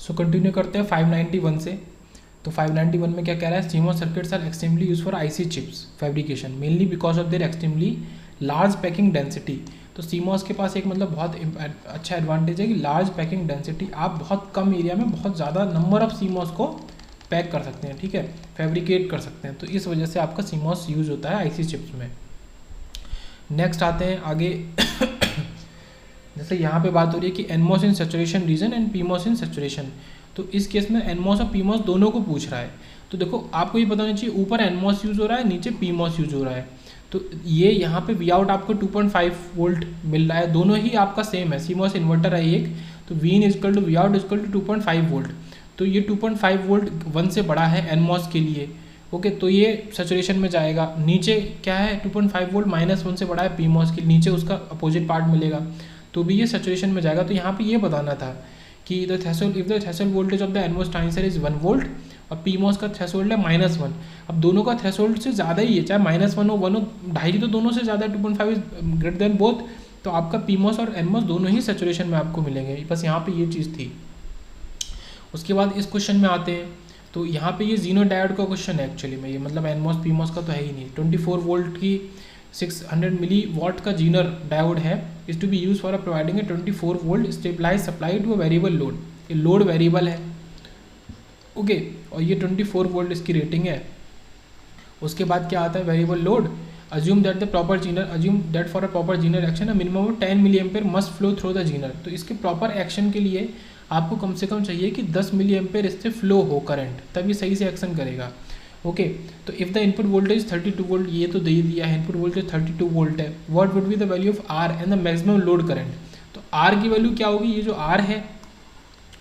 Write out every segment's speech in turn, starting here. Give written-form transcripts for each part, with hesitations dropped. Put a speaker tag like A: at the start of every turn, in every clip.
A: So continue करते हैं 591 से। तो 591 में क्या कह रहा है, CMOS circuits are extremely use for IC chips fabrication mainly because of their extremely large packing density. तो CMOS के पास एक मतलब बहुत अच्छा एडवांटेज है कि लार्ज पैकिंग डेंसिटी, आप बहुत कम एरिया में बहुत ज़्यादा नंबर ऑफ CMOS को पैक कर सकते हैं, ठीक है, फैब्रिकेट कर सकते हैं। तो इस वजह से आपका CMOS यूज होता है IC चिप्स में। नेक्स्ट आते हैं आगे जैसे यहाँ पे बात हो रही है कि NMOS in saturation region and PMOS in saturation. तो इस केस में NMOS और PMOS दोनों को पूछ रहा है। तो देखो आपको ये पता होना चाहिए, ऊपर NMOS यूज़ हो रहा है, नीचे PMOS यूज़ हो रहा है। तो ये यहाँ पे वी आउट आपको 2.5 वोल्ट मिल रहा है, दोनों ही आपका सेम है, CMOS इन्वर्टर है एक, तो V in equal to V out equal to 2.5 volt. तो ये 2.5 वोल्ट 1 से बड़ा है NMOS के लिए, ओके, तो ये सैचुरेशन में जाएगा। नीचे क्या है, 2.5 वोल्ट -1 से बड़ा है PMOS के, नीचे उसका अपोजिट पार्ट मिलेगा, तो भी ये सैचुरेशन में जाएगा। तो यहाँ पे ये बताना था कि the threshold if the threshold voltage of the NMOS transistor is 1 volt और PMOS का थ्रेशोल्ड है -1। अब दोनों का थ्रेशोल्ड से ज़्यादा ही है, चाहे -1 हो 1 हो, 2.5 तो दोनों से ज़्यादा, 2.5 इज ग्रेटर देन बोथ। तो आपका PMOS और NMOS दोनों ही सैचुरेशन में आपको मिलेंगे, बस यहाँ पे ये चीज़ थी। उसके बाद इस क्वेश्चन में आते हैं, तो यहाँ पे ये जीनो डायोड का क्वेश्चन है एक्चुअली में, ये मतलब NMOS PMOS का तो है ही नहीं। 24 वोल्ट की 600 मिली वॉट का जीनर डायोड है, is to be use for providing a 24 volt stabilize supply to a variable load. ये लोड वेरिएबल है, ओके, और ये 24 वोल्ट इसकी रेटिंग है। उसके बाद क्या आता है, variable load, assume that for a proper zener action a minimum of 10 milli ampere must flow through the zener. तो इसके प्रॉपर एक्शन के लिए आपको कम से कम चाहिए कि 10 मिली एम्पेयर इससे फ्लो हो करंट, तभी सही से एक्शन करेगा, ओके। तो if the input voltage 32 volt, ये तो दे दिया है, इनपुट वोल्टेज 32 वोल्ट है, what would be the value of R and the maximum load current. तो R की वैल्यू क्या होगी, ये जो R है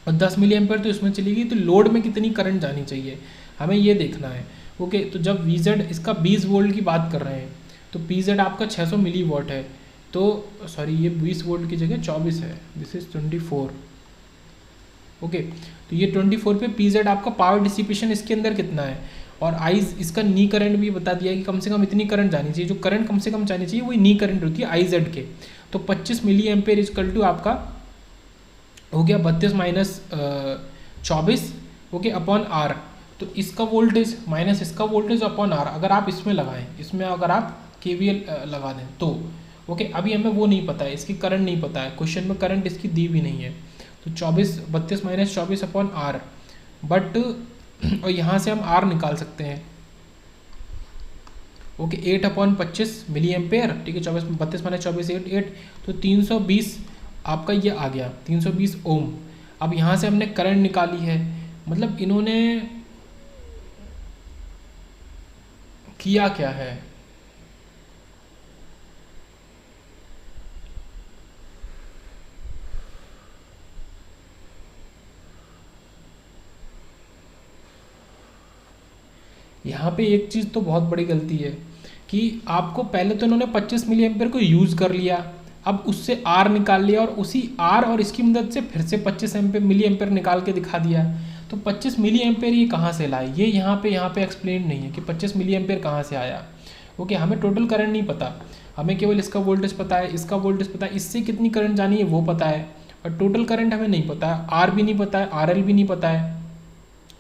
A: और 10 मिली एम्पेयर तो इसमें चलेगी, तो लोड में कितनी करंट जानी चाहिए हमें ये देखना है, ओके। तो जब VZ इसका 20 वोल्ट की बात कर रहे हैं, तो PZ आपका 600 मिली वॉट है, तो सॉरी ये 20 वोल्ट की जगह 24 है, दिस इज 24, ओके। तो ये 24 पे PZ आपका पावर डिसिपेशन इसके अंदर कितना है, और आइज इसका नी करंट भी बता दिया है कि कम से कम इतनी करंट जानी चाहिए, जो करंट कम से कम जानी चाहिए वही नी करंट होती है IZ के। तो 25 मिली एम्पेयर इजकल टू आपका हो गया 32 माइनस 24, ओके, अपॉन R। तो इसका वोल्टेज माइनस इसका वोल्टेज अपॉन R, अगर आप इसमें लगाएं, इसमें अगर आप KVL लगा दें तो, ओके। अभी हमें वो नहीं पता है, इसकी करंट नहीं पता है, क्वेश्चन में करंट इसकी दी भी नहीं है। तो 32 माइनस 24 अपॉन R, बट और यहाँ से हम R निकाल सकते हैं, ओके, 8/25 मिली एम्पेयर, ठीक है, 32 माइनस 24 8, तो 320 आपका ये आ गया 320 ओम। अब यहाँ से हमने करंट निकाली है, मतलब इन्होंने किया क्या है, यहाँ पे एक चीज़ तो बहुत बड़ी गलती है कि आपको पहले तो इन्होंने 25 मिली एम्पेयर को यूज़ कर लिया, अब उससे R निकाल लिया, और उसी R और इसकी मदद से फिर से 25 मिली एम्पेयर निकाल के दिखा दिया। तो 25 मिली एम्पेयर ये कहाँ से लाए, ये यहाँ पे एक्सप्लेन नहीं है कि 25 मिली एम्पेयर कहाँ से आया, ओके। हमें टोटल करंट नहीं पता, हमें केवल इसका वोल्टेज पता है, इसका वोल्टेज पता है, इससे कितनी करंट जानी है वो पता है, और टोटल करंट हमें नहीं पता है, R भी नहीं पता है, RL भी नहीं पता है।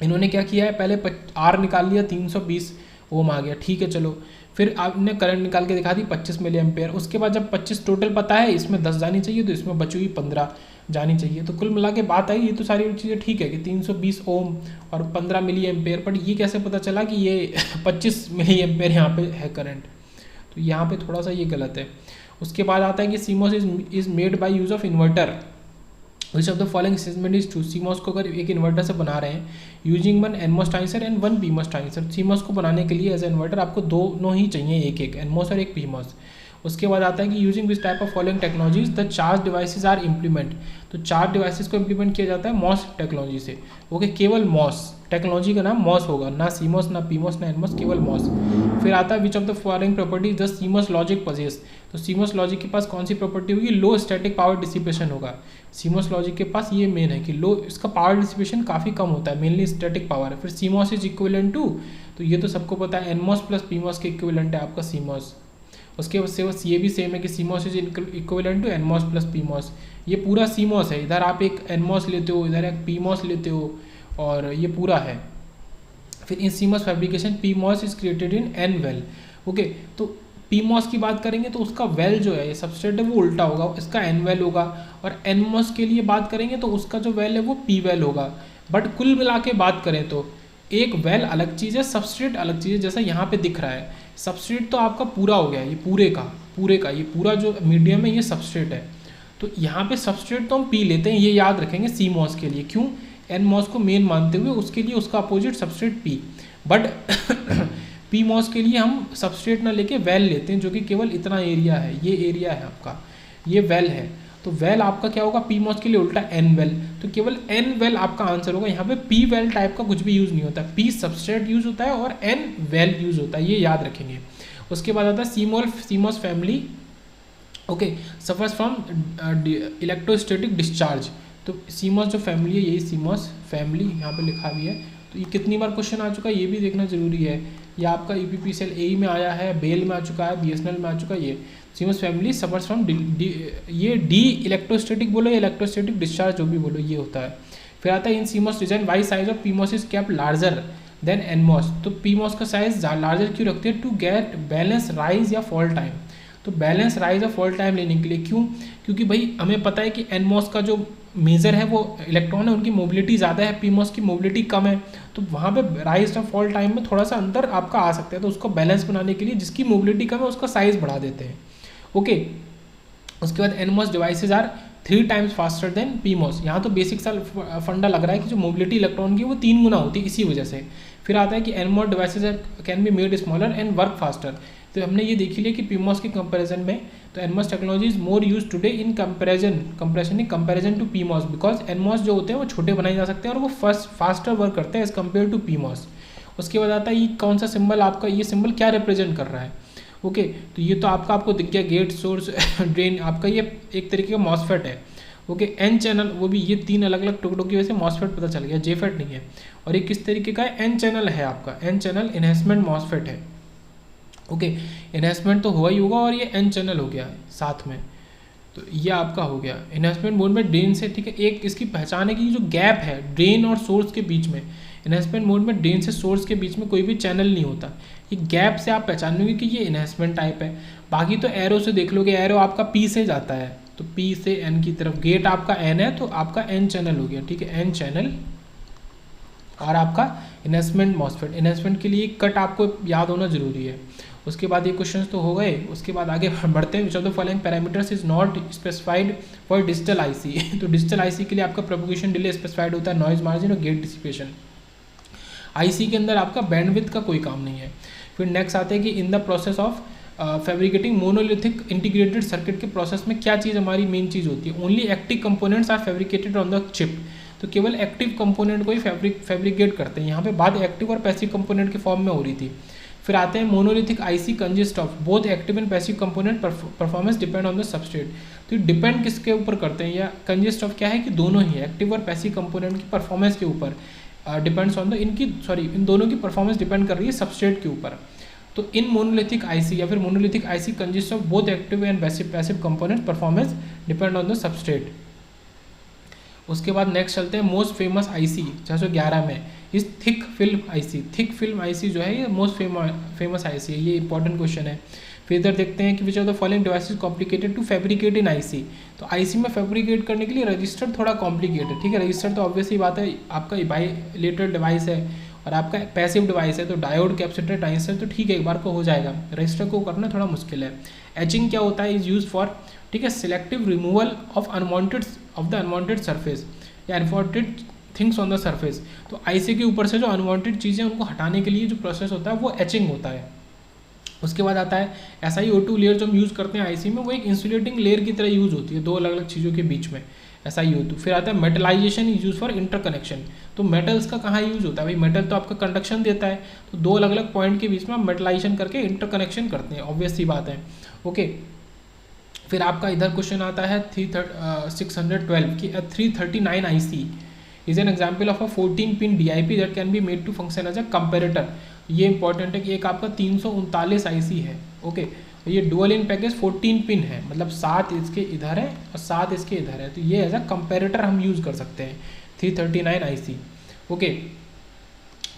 A: इन्होंने क्या किया है, पहले R निकाल लिया, 320 ओम आ गया, ठीक है चलो, फिर आपने करंट निकाल के दिखा दी 25 मिली एम्पेयर। उसके बाद जब 25 टोटल पता है, इसमें 10 जानी चाहिए, तो इसमें बची हुई 15 जानी चाहिए। तो कुल मिला के बात आई, ये तो सारी चीज़ें ठीक है कि 320 ओम और 15 मिली एम्पेयर, पर ये कैसे पता चला कि ये 25 मिली एम्पेयर यहाँ पे है करंट, तो यहाँ पे थोड़ा सा ये गलत है। उसके बाद आता है कि CMOS is made by use of inverter, which of the following statement is true. CMOS को अगर एक इन्वर्टर से बना रहे हैं, using 1 NMOS transistor and 1 PMOS transistor. CMOS को बनाने के लिए एज ए इन्वर्टर आपको दोनों ही चाहिए, एक NMOS और एक PMOS। उसके बाद आता है कि using which type of following technologies the charge devices are implement. तो चार्ज डिवाइसेज को इम्प्लीमेंट किया जाता है MOS टेक्नोलॉजी से, ओके, केवल MOS टेक्नोलॉजी का नाम MOS होगा, ना CMOS ना PMOS ना NMOS, केवल MOS। फिर आता है विच of the following properties the CMOS logic possess. तो CMOS लॉजिक के पास कौन सी प्रॉपर्टी होगी, लो स्टैटिक पावर डिसिपेशन होगा। CMOS लॉजिक के पास ये मेन है कि लो, इसका पावर डिसिपेशन काफ़ी कम होता है, मेनली स्टैटिक पावर है। फिर CMOS इज इक्विवेलेंट टू, तो ये तो सबको पता है, NMOS प्लस PMOS के इक्विवेलेंट है आपका CMOS। उसके बाद ये भी सेम है कि CMOS is equivalent to NMOS plus PMOS। ये पूरा CMOS है, इधर आप एक NMOS लेते हो, इधर एक PMOS लेते हो, और ये पूरा है। फिर इन CMOS fabrication PMOS is created in N well. Okay, तो PMOS की बात करेंगे तो उसका वेल जो है, ये सबस्ट्रेट है, वो उल्टा होगा, इसका N वेल होगा। और NMOS के लिए बात करेंगे तो उसका जो वेल है वो P वेल होगा। बट कुल मिला के बात करें तो एक वेल अलग चीज़ है, सबस्ट्रेट अलग चीज़ है। जैसा यहाँ पे दिख रहा है, सबस्ट्रेट तो आपका पूरा हो गया, ये पूरे का ये पूरा जो मीडियम है ये सबस्ट्रेट है। तो यहाँ पे सबस्ट्रेट तो हम P लेते हैं, ये याद रखेंगे CMOS के लिए। क्यों? NMOS को मेन मानते हुए उसके लिए उसका opposite substrate P। But PMOS के लिए हम सबस्ट्रेट ना लेके वेल लेते हैं, जो कि केवल इतना एरिया है, ये एरिया है आपका, ये वेल है। तो वेल आपका क्या होगा PMOS के लिए उल्टा N वेल। तो केवल N वेल आपका आंसर होगा। यहाँ पे P वेल टाइप का कुछ भी यूज़ नहीं होता, P सबस्ट्रेट यूज़ होता है और N वेल यूज़ होता है, ये याद रखेंगे। उसके बाद आता है CMOS family. Okay, suffers from electrostatic discharge. तो CMOS जो फैमिली है, यही CMOS फैमिली यहाँ पे लिखा भी है। तो ये कितनी बार क्वेश्चन आ चुका है ये भी देखना जरूरी है। ये आपका EPPCL AE में आया है, बेल में आ चुका है, BSNL में आ चुका है। ये CMOS फैमिली सफर्स फ्रॉम ये डी इलेक्ट्रोस्टैटिक बोलो या इलेक्ट्रोस्टैटिक डिस्चार्ज जो भी बोलो, ये होता है। फिर आता है in CMOS design why size of PMOS is kept larger than NMOS। तो PMOS का साइज लार्जर क्यों रखते हैं? टू गेट बैलेंस राइज या फॉल टाइम। तो बैलेंस राइज और फॉल टाइम लेने के लिए। क्यों? क्योंकि भाई हमें पता है कि NMOS का जो मेजर है वो इलेक्ट्रॉन है, उनकी मोबिलिटी ज़्यादा है, PMOS की मोबिलिटी कम है। तो वहाँ पे राइज और फॉल टाइम में थोड़ा सा अंतर आपका आ सकता है। तो उसको बैलेंस बनाने के लिए जिसकी मोबिलिटी कम है उसका साइज बढ़ा देते हैं। ओके, उसके बाद NMOS devices are 3 times faster than PMOS। यहाँ तो बेसिक सा फंडा लग रहा है कि जो मोबिलिटी इलेक्ट्रॉन की वो 3 गुना होती है इसी वजह से। फिर आता है कि NMOS devices can be made smaller and work faster. तो हमने ये देख लिया कि PMOS के कंपैरिजन में तो NMOS technology is more use today in comparison to PMOS, because NMOS जो होते हैं वो छोटे बनाए जा सकते हैं और वो फास्टर वर्क करते हैं एज कम्पेयर टू PMOS। उसके बाद आता है ये कौन सा सिंबल आपका, ये सिंबल क्या रिप्रेजेंट कर रहा है? ओके, तो ये तो आपको दिख गया, गेट, सोर्स, ड्रेन, आपका ये एक तरीके का मॉसफेट है। ओके, N चैनल, वो भी ये 3 अलग अलग टुकड़ों की वजह से मॉसफेट पता चल गया, JFET नहीं है। और ये किस तरीके का है? N चैनल है आपका, N चैनल इन्हेंसमेंट मॉसफेट है। ओके, इन्हेंसमेंट तो हुआ ही होगा और ये N चैनल हो गया साथ में। तो ये आपका हो गया इन्हेंसमेंट मोड में ड्रेन से, ठीक है। एक इसकी पहचान है कि जो गैप है ड्रेन और सोर्स के बीच में, इन्हेंसमेंट मोड में ड्रेन से सोर्स के बीच में कोई भी चैनल नहीं होता। ये गैप से आप पहचान लोगे कि ये इन्हेंसमेंट टाइप है। बाकी तो एरो से देख लोगे, एरो आपका P से जाता है, तो P से N की तरफ। गेट आपका N है तो आपका N चैनल हो गया, ठीक है, N चैनल। और आपका इन्हेंसमेंट मॉसफेट, इन्हेंसमेंट के लिए कट आपको याद होना जरूरी है। उसके बाद ये क्वेश्चंस तो हो गए। उसके बाद आगे बढ़ते हैं। विच of the following parameters is not specified for digital IC। तो डिजिटल IC के लिए आपका प्रोपगेशन डिले स्पेसिफाइड होता है, नॉइज मार्जिन और गेट डिसिपेशन। IC के अंदर आपका बैंडविड्थ का कोई काम नहीं है। फिर नेक्स्ट आते हैं कि in the process of fabricating monolithic integrated circuit के प्रोसेस में क्या चीज़ हमारी मेन चीज़ होती है? Only active components are fabricated on the chip. तो केवल एक्टिव कंपोनेंट को ही फैब्रिकेट करते हैं। यहाँ पे बात एक्टिव और पैसिव कंपोनेंट के फॉर्म में हो रही थी। फिर आते हैं monolithic IC consist of both active and passive component, performance depend on the substrate. तो डिपेंड किसके ऊपर करते हैं? या कंजिस्ट ऑफ क्या है कि दोनों ही एक्टिव और पैसिव कंपोनेंट की परफॉर्मेंस के ऊपर डिपेंड्स ऑन द इन दोनों की परफॉर्मेंस डिपेंड कर रही है सबस्ट्रेट के ऊपर। तो इन मोनोलिथिक IC या फिर monolithic IC consist of both active and passive component, performance depend on the substrate. उसके बाद नेक्स्ट चलते हैं मोस्ट फेमस IC 611 में इस thick film IC। Thick film IC जो है ये मोस्ट फेमस IC है, ये इंपॉर्टेंट क्वेश्चन है। फिर इधर देखते हैं कि which of the following devices complicated to fabricate in IC। तो IC में फैब्रिकेट करने के लिए रजिस्टर थोड़ा कॉम्प्लिकेटेड है, ठीक है। रजिस्टर तो ऑब्वियसली बात है, आपका बाइलेटरल डिवाइस है और आपका पैसिव डिवाइस है, तो डायोड, कैपेसिटर, ट्रांजिस्टर तो ठीक है, एक बार को हो जाएगा। रजिस्टर को करना थोड़ा मुश्किल है। एचिंग क्या होता है? इज यूज फॉर, ठीक है, selective removal of the unwanted surface या unwanted things on the surface. तो IC के ऊपर से जो अनवांटेड चीज़ें उनको हटाने के लिए जो प्रोसेस होता है वो एचिंग होता है। उसके बाद आता है SiO2 लेयर जो हम यूज़ करते हैं IC में, वो एक इंसुलेटिंग लेयर की तरह यूज़ होती है दो अलग अलग चीज़ों के बीच में, SiO2। फिर आता है metallisation is use for interconnection. तो मेटल्स का कहाँ यूज़ होता है? भाई मेटल तो आपका कंडक्शन देता है, तो दो अलग अलग पॉइंट के बीच में आप मेटलाइजेशन करके इंटरकनेक्शन करते हैं, ऑब्वियस सी बात है। ओके, फिर आपका इधर क्वेश्चन आता है 612 की 339 IC is an example of a 14 pin DIP that can be made to function as a comparator. ये इंपॉर्टेंट है कि एक आपका 339 IC है। ओके, ये डुअल इन पैकेज 14 पिन है, मतलब 7 इसके इधर है और 7 इसके इधर है, तो ये एज अ कंपेरेटर हम यूज़ कर सकते हैं 339 IC। ओके,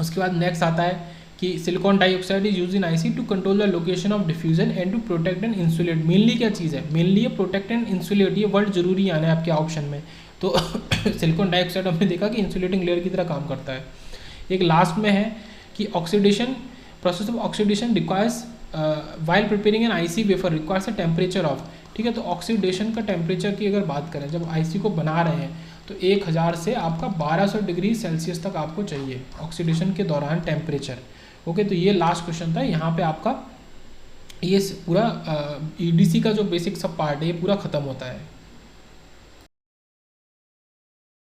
A: उसके बाद नेक्स्ट आता है कि silicon dioxide is use in IC to control the location of diffusion and to protect and insulate. Mainly क्या चीज़ है, मेनली ये प्रोटेक्ट एंड इंसुलेट, ये वर्ड जरूरी आना है आपके ऑप्शन में। तो सिलिकॉन डाइऑक्साइड हमने देखा कि इंसुलेटिंग लेयर की तरह काम करता है। एक लास्ट में है कि oxidation, process of oxidation requires while preparing an IC wafer requires a temperature of, ठीक है। तो ऑक्सीडेशन का टेम्परेचर की अगर बात करें, जब IC को बना रहे हैं तो 1000 से आपका 1200 डिग्री सेल्सियस तक आपको चाहिए ऑक्सीडेशन के दौरान टेम्परेचर। ओके, तो ये लास्ट क्वेश्चन था। यहाँ पे आपका ये पूरा EDC का जो बेसिक सब पार्ट है ये पूरा खत्म होता है।